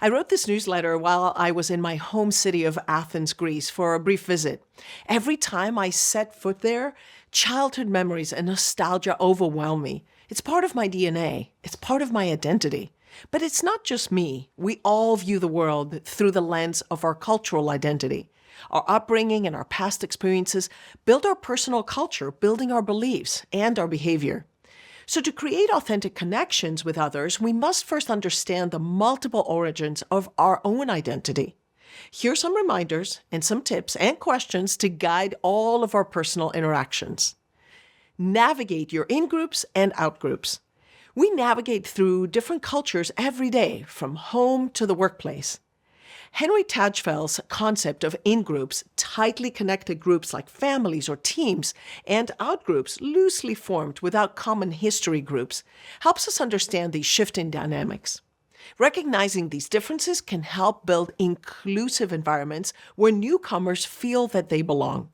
I wrote this newsletter while I was in my home city of Athens, Greece, for a brief visit. Every time I set foot there, childhood memories and nostalgia overwhelm me. It's part of my DNA. It's part of my identity. But it's not just me. We all view the world through the lens of our cultural identity. Our upbringing and our past experiences build our personal culture, building our beliefs and our behavior. So to create authentic connections with others, we must first understand the multiple origins of our own identity. Here are some reminders and some tips and questions to guide all of our personal interactions. Navigate your in-groups and out-groups. We navigate through different cultures every day, from home to the workplace. Henry Tajfeld's concept of in-groups, tightly connected groups like families or teams, and out-groups loosely formed without common history groups, helps us understand these shifting dynamics. Recognizing these differences can help build inclusive environments where newcomers feel that they belong.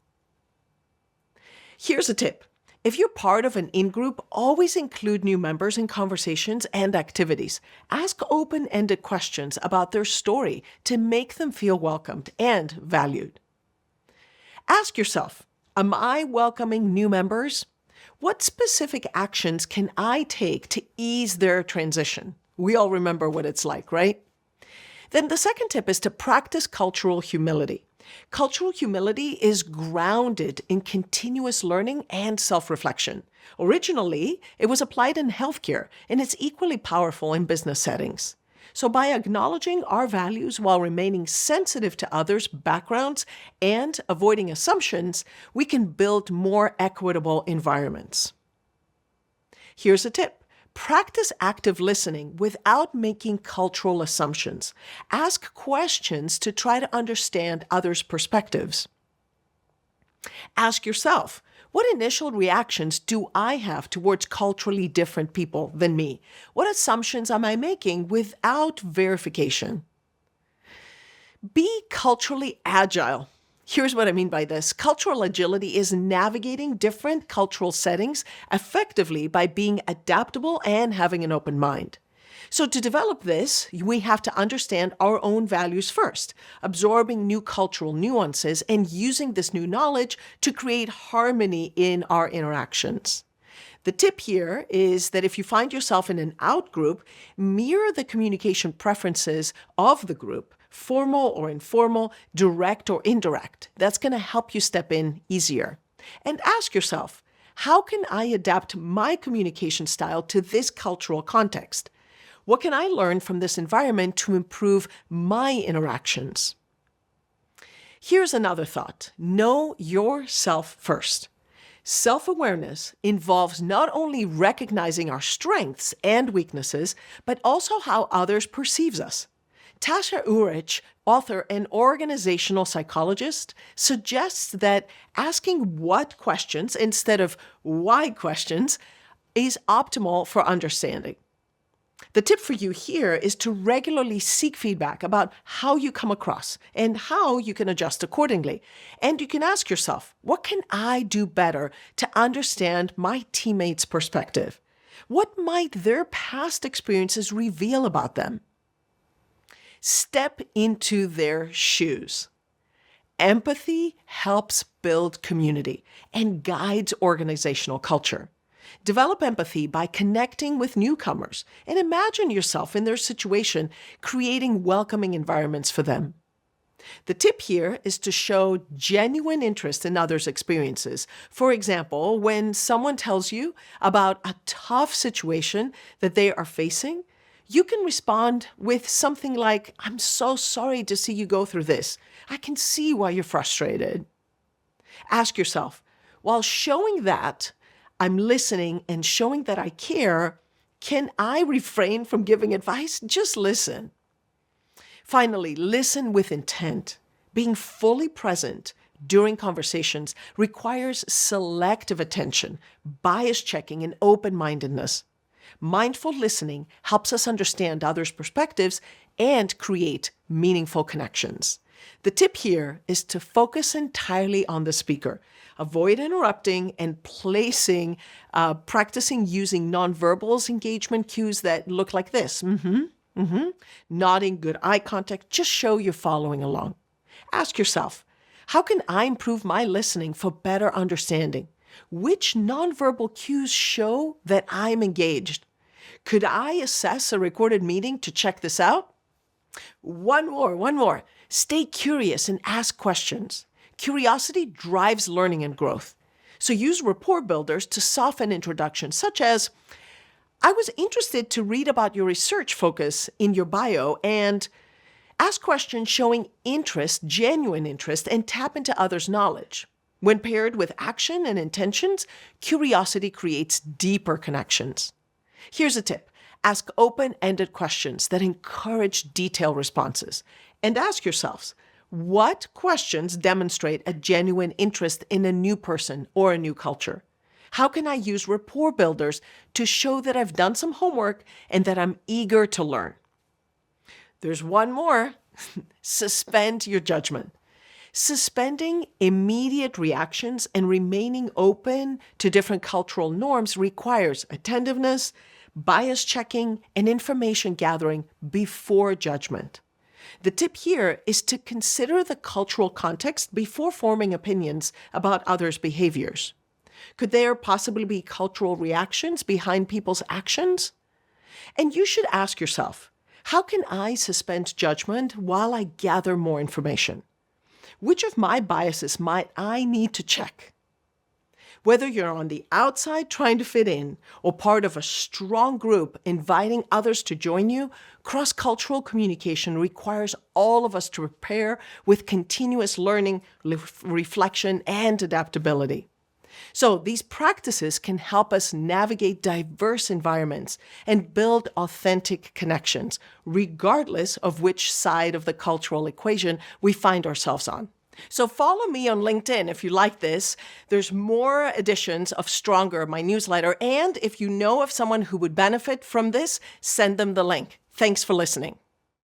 Here's a tip. If you're part of an in-group, always include new members in conversations and activities. Ask open-ended questions about their story to make them feel welcomed and valued. Ask yourself, am I welcoming new members? What specific actions can I take to ease their transition? We all remember what it's like, right? Then the second tip is to practice cultural humility. Cultural humility is grounded in continuous learning and self-reflection. Originally, it was applied in healthcare, and it's equally powerful in business settings. So by acknowledging our values while remaining sensitive to others' backgrounds and avoiding assumptions, we can build more equitable environments. Here's a tip. Practice active listening without making cultural assumptions. Ask questions to try to understand others' perspectives. Ask yourself, what initial reactions do I have towards culturally different people than me? What assumptions am I making without verification? Be culturally agile. Here's what I mean by this. Cultural agility is navigating different cultural settings effectively by being adaptable and having an open mind. So to develop this, we have to understand our own values first, absorbing new cultural nuances and using this new knowledge to create harmony in our interactions. The tip here is that if you find yourself in an out group, mirror the communication preferences of the group, formal or informal, direct or indirect. That's going to help you step in easier. And ask yourself, how can I adapt my communication style to this cultural context? What can I learn from this environment to improve my interactions? Here's another thought. Know yourself first. Self-awareness involves not only recognizing our strengths and weaknesses, but also how others perceive us. Tasha Eurich, author and organizational psychologist, suggests that asking what questions instead of why questions is optimal for understanding. The tip for you here is to regularly seek feedback about how you come across and how you can adjust accordingly. And you can ask yourself, what can I do better to understand my teammates' perspective? What might their past experiences reveal about them? Step into their shoes. Empathy helps build community and guides organizational culture. Develop empathy by connecting with newcomers and imagine yourself in their situation, creating welcoming environments for them. The tip here is to show genuine interest in others' experiences. For example, when someone tells you about a tough situation that they are facing, you can respond with something like, I'm so sorry to see you go through this. I can see why you're frustrated. Ask yourself, while showing that I'm listening and showing that I care, can I refrain from giving advice? Just listen. Finally, listen with intent. Being fully present during conversations requires selective attention, bias checking, and open-mindedness. Mindful listening helps us understand others' perspectives and create meaningful connections. The tip here is to focus entirely on the speaker. Avoid interrupting and practicing using nonverbals engagement cues that look like this. Nodding, good eye contact, just show you're following along. Ask yourself, how can I improve my listening for better understanding? Which nonverbal cues show that I'm engaged? Could I assess a recorded meeting to check this out? One more. Stay curious and ask questions. Curiosity drives learning and growth. So use rapport builders to soften introductions, such as, I was interested to read about your research focus in your bio, and ask questions showing interest, genuine interest, and tap into others' knowledge. When paired with action and intentions, curiosity creates deeper connections. Here's a tip. Ask open-ended questions that encourage detailed responses. And ask yourselves, what questions demonstrate a genuine interest in a new person or a new culture? How can I use rapport builders to show that I've done some homework and that I'm eager to learn? There's one more. Suspend your judgment. Suspending immediate reactions and remaining open to different cultural norms requires attentiveness, bias checking, and information gathering before judgment. The tip here is to consider the cultural context before forming opinions about others' behaviors. Could there possibly be cultural reactions behind people's actions? And you should ask yourself, how can I suspend judgment while I gather more information? Which of my biases might I need to check? Whether you're on the outside trying to fit in or part of a strong group inviting others to join you, cross-cultural communication requires all of us to prepare with continuous learning, reflection, and adaptability. So these practices can help us navigate diverse environments and build authentic connections, regardless of which side of the cultural equation we find ourselves on. So follow me on LinkedIn if you like this. There's more editions of Stronger, my newsletter. And if you know of someone who would benefit from this, send them the link. Thanks for listening.